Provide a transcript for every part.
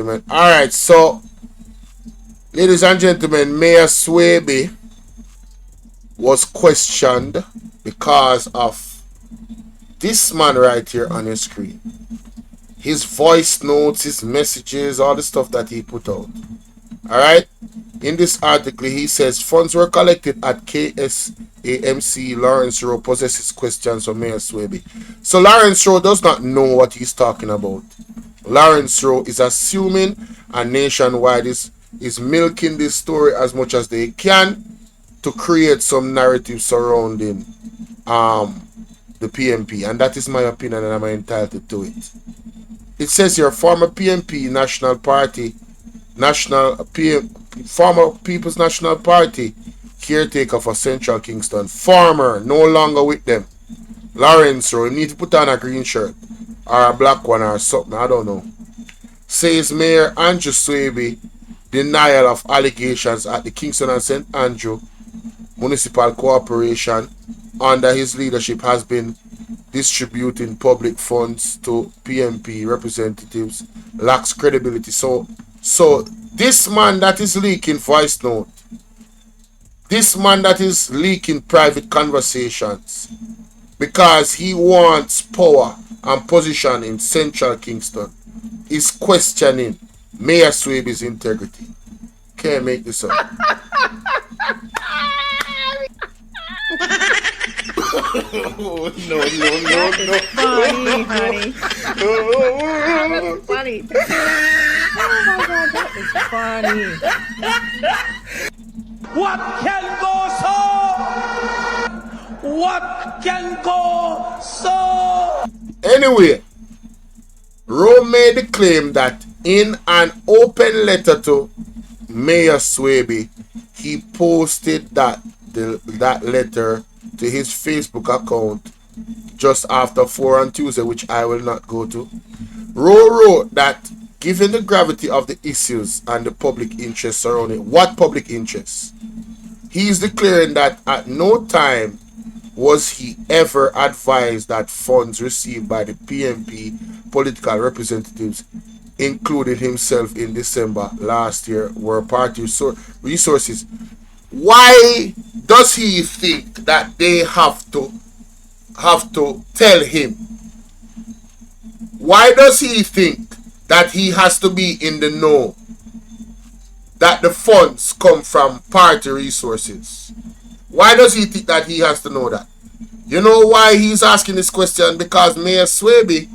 Alright, so ladies and gentlemen, Mayor Swaby was questioned because of this man right here on your screen. His voice notes, his messages, all the stuff that he put out. Alright? In this article, he says funds were collected at KSAMC. Lowrence Rowe possesses questions for Mayor Swaby. So Lowrence Rowe does not know what he's talking about. Lowrence Rowe is assuming, and Nationwide is milking this story as much as they can to create some narrative surrounding the PNP, and that is my opinion, and I'm entitled to it. It says here, former PNP National Party, former People's National Party caretaker for Central Kingston, former, no longer with them, Lowrence Rowe, you need to put on a green shirt or a black one or something, I don't know, says Mayor Andrew Swaby denial of allegations at the Kingston and St. Andrew Municipal Corporation under his leadership has been distributing public funds to PNP representatives lacks credibility. So this man that is leaking voice note, this man that is leaking private conversations because he wants power and position in Central Kingston, is questioning Mayor Swaby's integrity. Can't make this up. No. Funny, honey. That's funny. Oh my God, that is funny. What can go so? What can go so? Anyway, Rowe made the claim that in an open letter to Mayor Swaby, he posted that letter to his Facebook account just after 4 on Tuesday, which I will not go to. Rowe wrote that given the gravity of the issues and the public interest surrounding what public interest, he is declaring that at no time was he ever advised that funds received by the PNP political representatives, including himself in December last year, were party resources. Why does he think that they have to tell him? Why does he think that he has to be in the know that the funds come from party resources? Why does he think that he has to know that? You know why he's asking this question? Because Mayor Swaby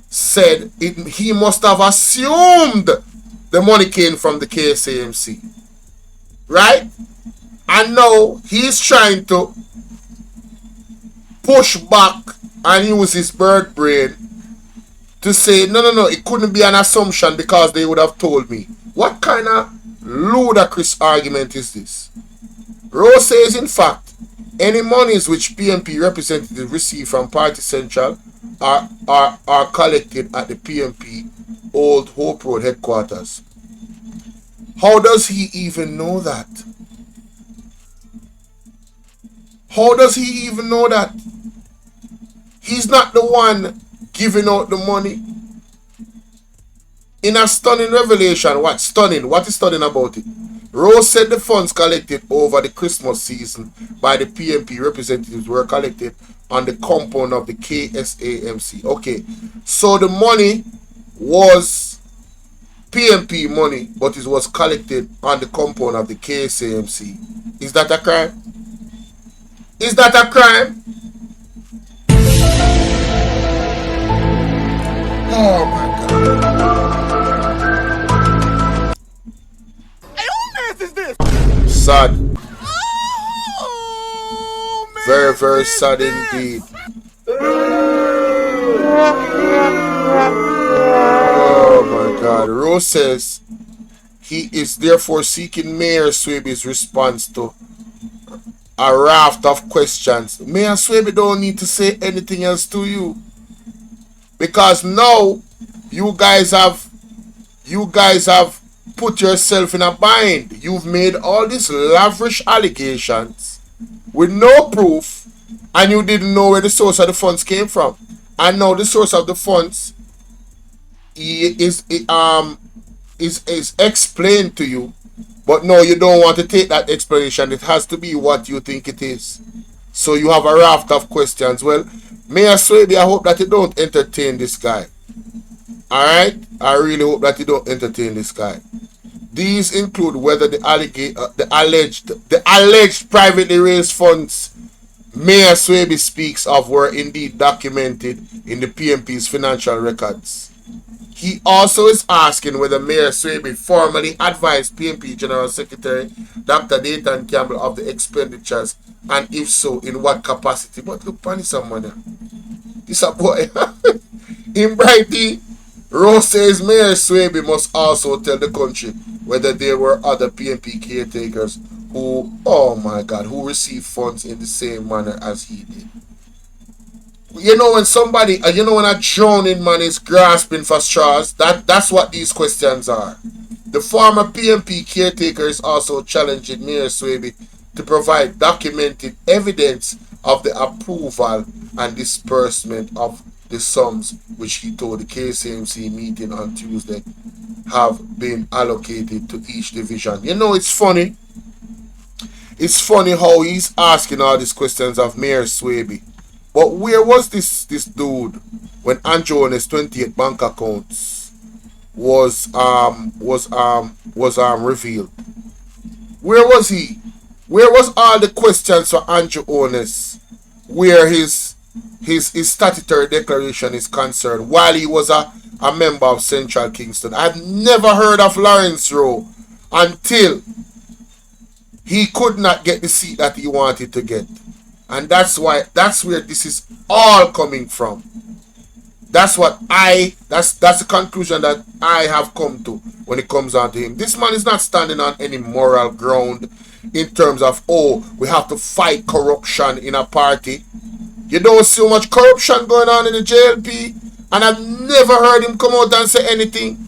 said he must have assumed the money came from the KSAMC. Right? And now he's trying to push back and use his bird brain to say, no, it couldn't be an assumption because they would have told me. What kind of ludicrous argument is this? Rowe says, in fact, any monies which PNP representatives receive from Party Central are collected at the PNP Old Hope Road headquarters. How does he even know that? How does he even know that? He's not the one giving out the money. In a stunning revelation, what stunning? What is stunning about it? Rowe said the funds collected over the Christmas season by the PNP representatives were collected on the compound of the KSAMC. Okay, so the money was PNP money, but it was collected on the compound of the KSAMC. Is that a crime? Is that a crime? Oh my God. Hey, who mess is this? Sad. Oh, man. Very, very sad indeed. Oh my God. Rowe says he is therefore seeking Mayor Swaby's response to a raft of questions. Mayor Swaby don't need to say anything else to you, because now you guys have put yourself in a bind. You've made all these lavish allegations with no proof, and you didn't know where the source of the funds came from. And now the source of the funds is is explained to you, but no, you don't want to take that explanation. It has to be what you think it is. So you have a raft of questions. Well, Mayor Swaby, I hope that you don't entertain this guy. Alright? I really hope that you don't entertain this guy. These include whether the alleged privately raised funds Mayor Swaby speaks of were indeed documented in the PMP's financial records. He also is asking whether Mayor Swaby formally advised PMP General Secretary Dr. Dayton Campbell of the expenditures, and if so, in what capacity. But look, funny someone. This a boy. In Brighty, Rowe says Mayor Swaby must also tell the country whether there were other PMP caretakers who, oh my God, who received funds in the same manner as he did. You know when somebody, when a drowning man is grasping for straws, that's what these questions are. The former PMP caretaker is also challenging Mayor Swaby to provide documented evidence of the approval and disbursement of the sums which he told the KCMC meeting on Tuesday have been allocated to each division. You know, it's funny. It's funny how he's asking all these questions of Mayor Swaby. But where was this dude when Andrew on his 28 bank accounts was revealed? Where was he? Where was all the questions for Andrew Onis where his statutory declaration is concerned while he was a member of Central Kingston? I've never heard of Lowrence Rowe until he could not get the seat that he wanted to get. And that's where this is all coming from. That's the conclusion that I have come to when it comes on to him. This man is not standing on any moral ground in terms of, oh, we have to fight corruption in a party. You don't see so much corruption going on in the JLP, and I've never heard him come out and say anything.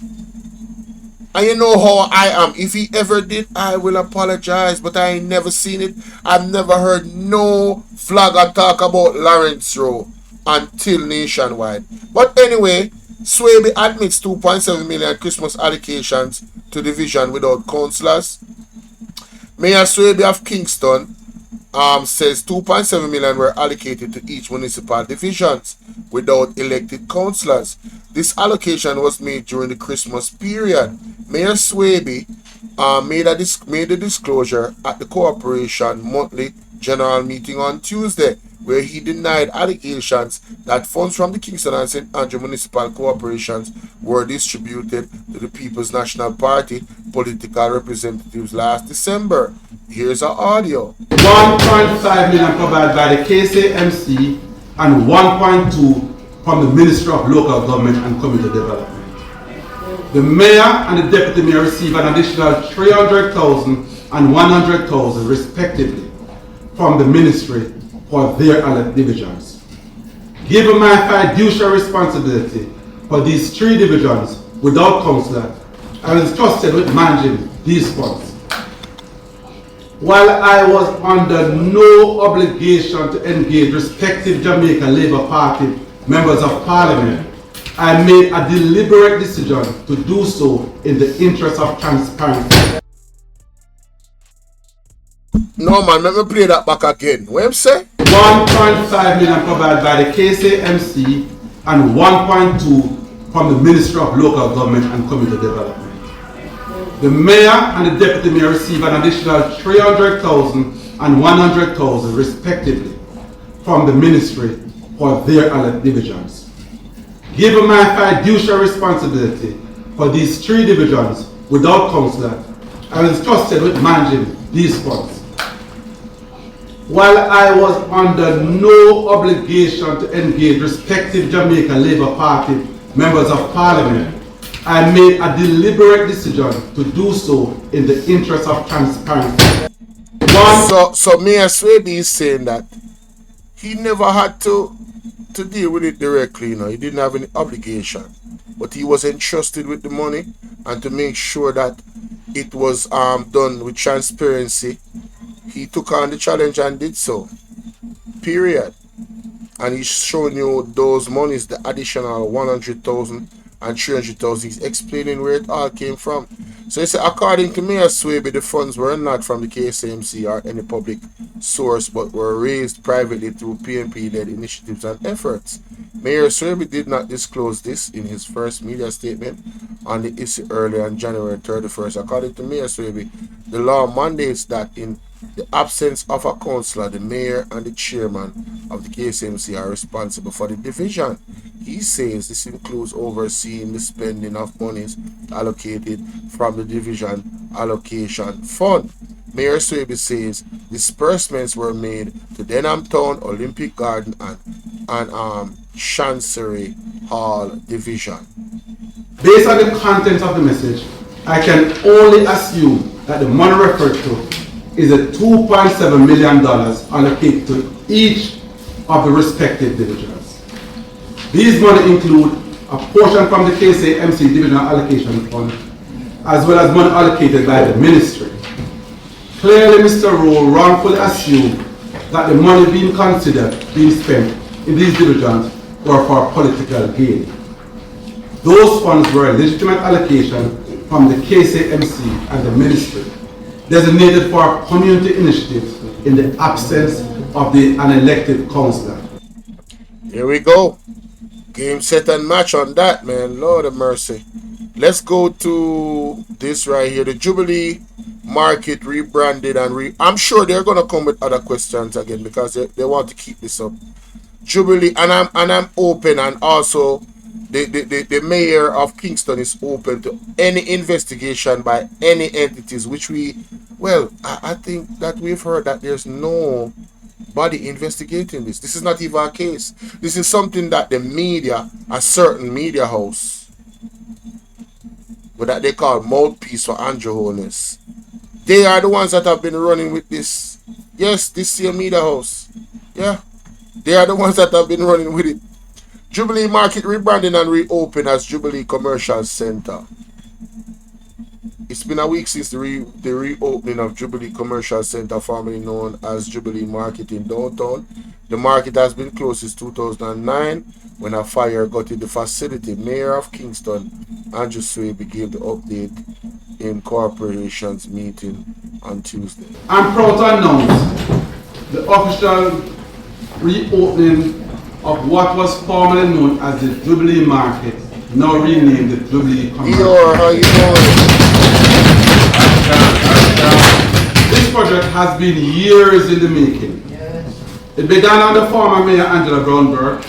And you know how I am. If he ever did, I will apologize. But I ain't never seen it. I've never heard no flagger talk about Lowrence Rowe until nationwide. But anyway, Swaby admits 2.7 million Christmas allocations to division without councillors. Mayor Swaby of Kingston says 2.7 million were allocated to each municipal divisions without elected councillors. This allocation was made during the Christmas period. Mayor Swaby made the disclosure at the corporation monthly general meeting on Tuesday, where he denied allegations that funds from the Kingston and St. Andrew municipal corporations were distributed to the People's National Party political representatives last December. Here's our audio. 1.5 million provided by the KCMC and 1.2 from the Ministry of Local Government and Community Development. The Mayor and the Deputy Mayor receive an additional 300,000 and 100,000 respectively from the Ministry for their allied divisions. Given my fiduciary responsibility for these three divisions without councillor, I was trusted with managing these funds. While I was under no obligation to engage respective Jamaica Labour Party members of Parliament, I made a deliberate decision to do so in the interest of transparency. No man, let me play that back again. What you say? 1.5 million provided by the KCMC and 1.2 from the Ministry of Local Government and Community Development. The Mayor and the Deputy Mayor receive an additional 300,000 and 100,000 respectively from the Ministry for their allied divisions. Given my fiduciary responsibility for these three divisions without councillor, I was trusted with managing these funds. While I was under no obligation to engage respective Jamaica Labour Party members of Parliament, I made a deliberate decision to do so in the interest of transparency. So Mayor Swaby is saying that he never had to deal with it directly, He didn't have any obligation. But he was entrusted with the money, and to make sure that it was done with transparency, he took on the challenge and did so. Period. And he's showing you those monies, the additional 100,000 and 300,000. He's explaining where it all came from. So he said, according to Mayor Swaby, the funds were not from the KSMC or any public source, but were raised privately through PNP-led initiatives and efforts. Mayor Swaby did not disclose this in his first media statement on the issue earlier on January 31st. According to Mayor Swaby, the law mandates that in the absence of a councillor, the mayor and the chairman of the KSMC are responsible for the division. He says this includes overseeing the spending of monies allocated from the division allocation fund. Mayor Swaby says disbursements were made to Denham Town, Olympic Garden and Chancery Hall division. Based on the content of the message, I can only assume that the money referred to is a $2.7 million allocated to each of the respective divisions. These money include a portion from the KSMC Divisional Allocation Fund, as well as money allocated by the ministry. Clearly, Mr. Rowe wrongfully assumed that the money being spent in these divisions were for political gain. Those funds were a legitimate allocation from the KSMC and the ministry, designated for community initiatives in the absence of an elected councillor. Here we go. Game, set, and match on that, man. Lord of mercy. Let's go to this right here. The Jubilee Market rebranded and I'm sure they're gonna come with other questions again because they want to keep this up. Jubilee, and I'm open, and also the mayor of Kingston is open to any investigation by any entities, which I think that we've heard that there's no body investigating this. This is not even a case. This is something that the media, a certain media house, but that they call mouthpiece for Andrew Holness, they are the ones that have been running with this. Yes, this same media house. Yeah, they are the ones that have been running with it. Jubilee Market rebranding and reopened as Jubilee Commercial Center. It's been a week since the reopening of Jubilee Commercial Center, formerly known as Jubilee Market in downtown. The market has been closed since 2009 when a fire gutted the facility. Mayor of Kingston, Andrew Swaby, gave the update in corporation's meeting on Tuesday. I'm proud to announce the official reopening of what was formerly known as the Jubilee Market, now renamed the Jubilee Commercial. Eeyore, how you doing? This project has been years in the making. It began under former Mayor Angela Brownberg,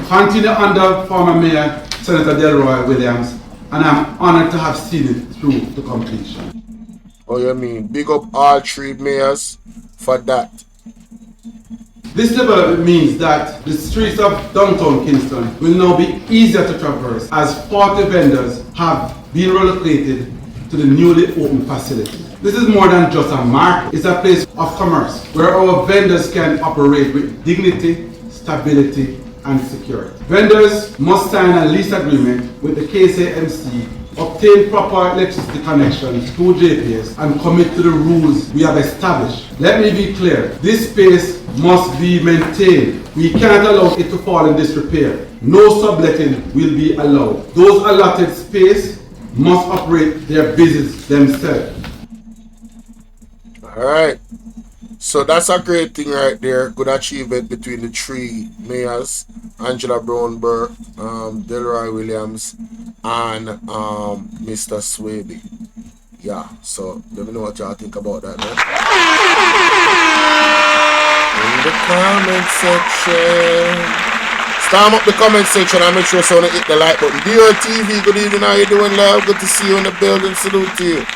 continued under former Mayor Senator Delroy Williams, and I'm honored to have seen it through to completion. Oh, you mean big up all three mayors for that? This development means that the streets of downtown Kingston will now be easier to traverse as 40 vendors have been relocated to the newly opened facility. This is more than just a market, it's a place of commerce where our vendors can operate with dignity, stability, and security. Vendors must sign a lease agreement with the KSMC, obtain proper electricity connections through JPS, and commit to the rules we have established. Let me be clear, this space must be maintained. We cannot allow it to fall in disrepair. No subletting will be allowed. Those allotted space must operate their business themselves. Alright, so that's a great thing right there. Good achievement between the three mayors, Angela Brownberg, Delroy Williams, and Mr. Swaby. Yeah, so let me know what y'all think about that, man. In the comment section. Storm up the comment section and make sure someone hit the like button. DR TV, good evening, how you doing, love? Good to see you in the building. Salute to you.